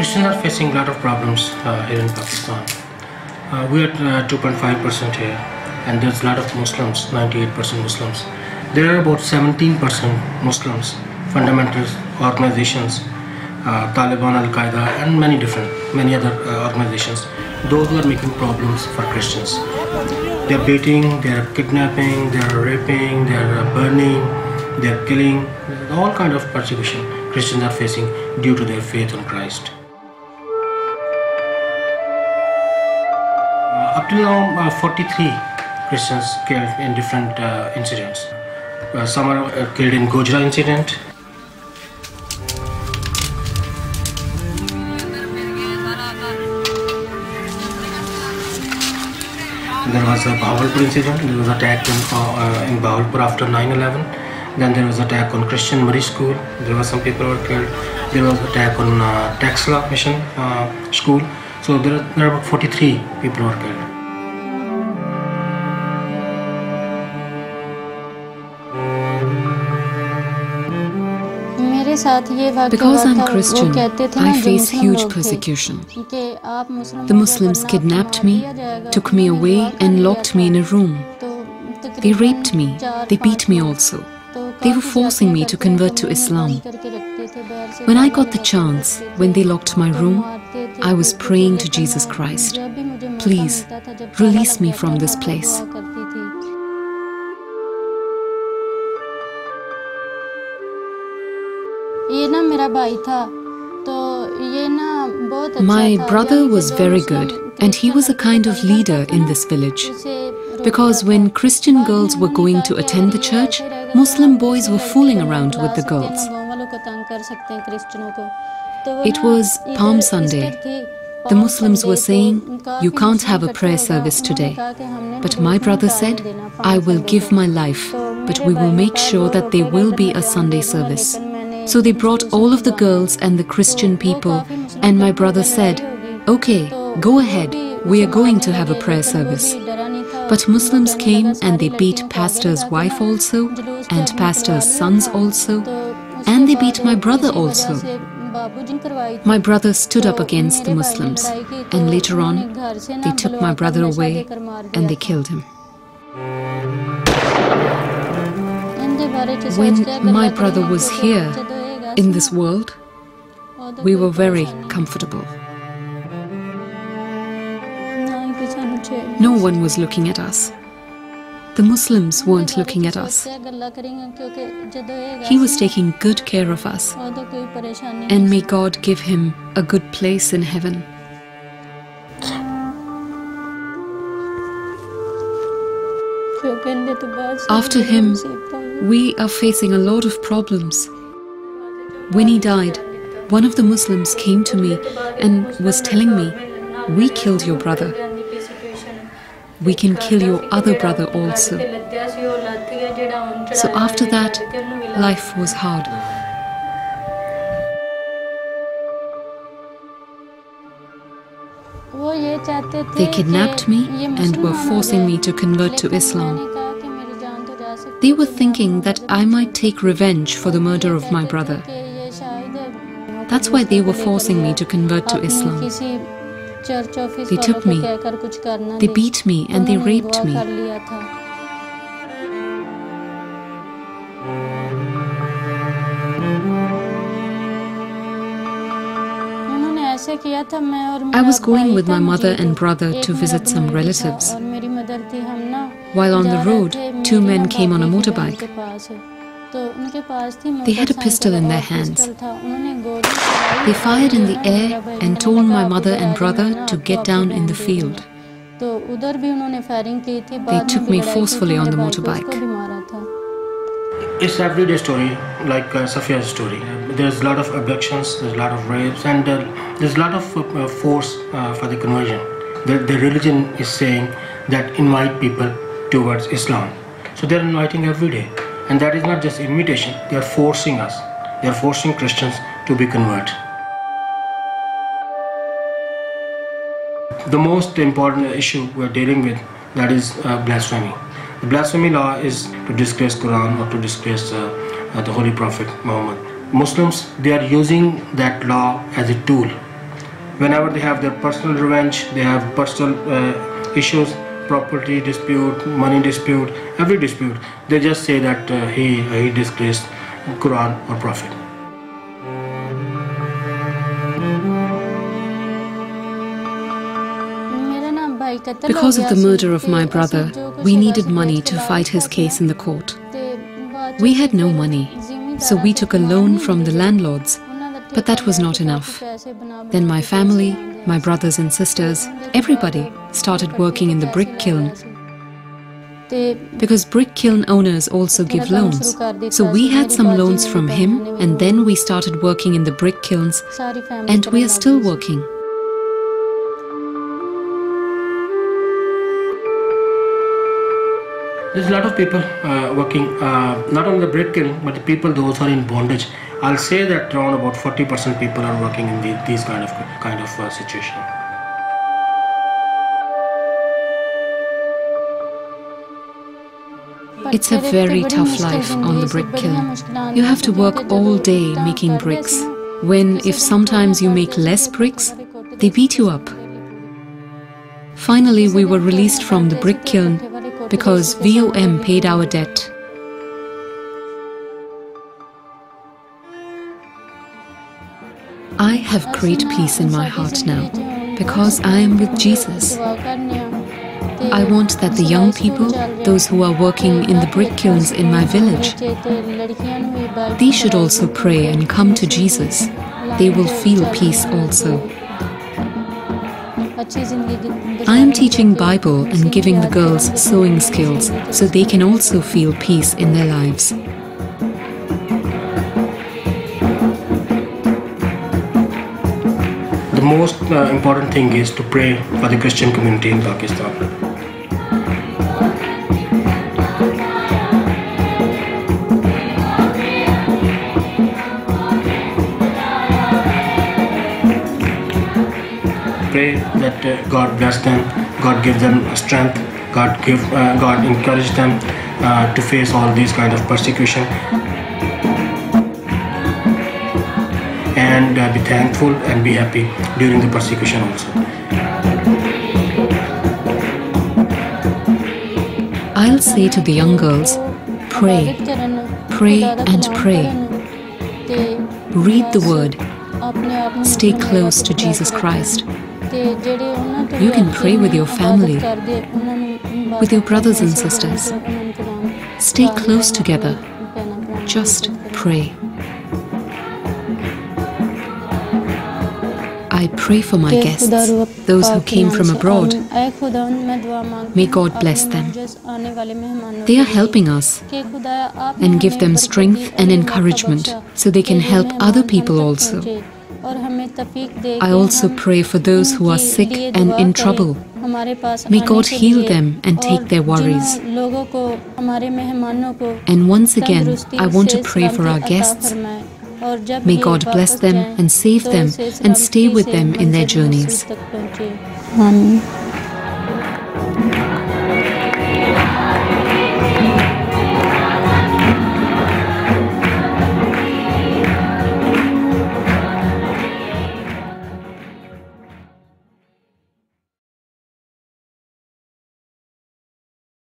Christians are facing a lot of problems here in Pakistan. We are 2.5% here, and there's a lot of Muslims, 98% Muslims. There are about 17% Muslims, fundamentalist organizations, Taliban, Al-Qaeda, and many other organizations. Those who are making problems for Christians. They're beating, they're kidnapping, they're raping, they're burning, they're killing. All kind of persecution Christians are facing due to their faith in Christ. Up till now, 43 Christians killed in different incidents. Some are killed in Gojra incident. There was a Bahawalpur incident. There was attack in Bahawalpur after 9/11. Then there was attack on Christian Marie School. There were some people who were killed. There was attack on Taxla Mission School. So there are about 43 people who were killed. Because I'm Christian, I face huge persecution. The Muslims kidnapped me, took me away and locked me in a room. They raped me, they beat me also. They were forcing me to convert to Islam. When I got the chance, when they locked my room, I was praying to Jesus Christ, please, release me from this place. My brother was very good, and he was a kind of leader in this village. Because when Christian girls were going to attend the church, Muslim boys were fooling around with the girls. It was Palm Sunday. The Muslims were saying, "You can't have a prayer service today." But my brother said, "I will give my life, but we will make sure that there will be a Sunday service." So they brought all of the girls and the Christian people, and my brother said, "Okay, go ahead, we are going to have a prayer service." But Muslims came and they beat pastor's wife also, and pastor's sons also, and they beat my brother also. My brother stood up against the Muslims, and later on, they took my brother away and they killed him. When my brother was here, in this world, we were very comfortable. No one was looking at us. The Muslims weren't looking at us. He was taking good care of us, and may God give him a good place in heaven. After him, we are facing a lot of problems. When he died, one of the Muslims came to me and was telling me, "We killed your brother. We can kill your other brother also." So after that, life was hard. They kidnapped me and were forcing me to convert to Islam. They were thinking that I might take revenge for the murder of my brother. That's why they were forcing me to convert to Islam. They took me, they beat me and they raped me. I was going with my mother and brother to visit some relatives. While on the road, two men came on a motorbike. They had a pistol in their hands. They fired in the air and told my mother and brother to get down in the field. They took me forcefully on the motorbike. It's an everyday story, like Shafia's story. There's a lot of abductions, there's a lot of rapes, and there's a lot of force for the conversion. The religion is saying that invite people towards Islam. So they're inviting every day. And that is not just invitation, they are forcing us. They are forcing Christians to be converted. The most important issue we're dealing with, that is blasphemy. The blasphemy law is to disgrace Quran or to disgrace the Holy Prophet Muhammad. Muslims, they are using that law as a tool whenever they have their personal revenge, they have personal issues, property dispute, money dispute, every dispute, they just say that he disgraced Quran or Prophet. Because of the murder of my brother, we needed money to fight his case in the court. We had no money, so we took a loan from the landlords, but that was not enough. Then my family, my brothers and sisters, everybody started working in the brick kiln. Because brick kiln owners also give loans. So we had some loans from him, and then we started working in the brick kilns, and we are still working. There's a lot of people working, not on the brick kiln, but the people those who are in bondage. I'll say that around about 40% people are working in these kind of situation. It's a very tough life on the brick kiln. You have to work all day making bricks. If sometimes you make less bricks, they beat you up. Finally, we were released from the brick kiln because VOM paid our debt. I have great peace in my heart now because I am with Jesus. I want that the young people, those who are working in the brick kilns in my village, they should also pray and come to Jesus. They will feel peace also. I am teaching Bible and giving the girls sewing skills so they can also feel peace in their lives. The most important thing is to pray for the Christian community in Pakistan. Pray that God bless them, God give them strength, God encourage them to face all these kind of persecution, and be thankful and be happy during the persecution also. I'll say to the young girls, pray, pray and pray. Read the word. Stay close to Jesus Christ. You can pray with your family, with your brothers and sisters. Stay close together. Just pray. I pray for my guests, those who came from abroad. May God bless them. They are helping us, and give them strength and encouragement so they can help other people also. I also pray for those who are sick and in trouble. May God heal them and take their worries. And once again, I want to pray for our guests. May God bless them and save them and stay with them in their journeys. Amen.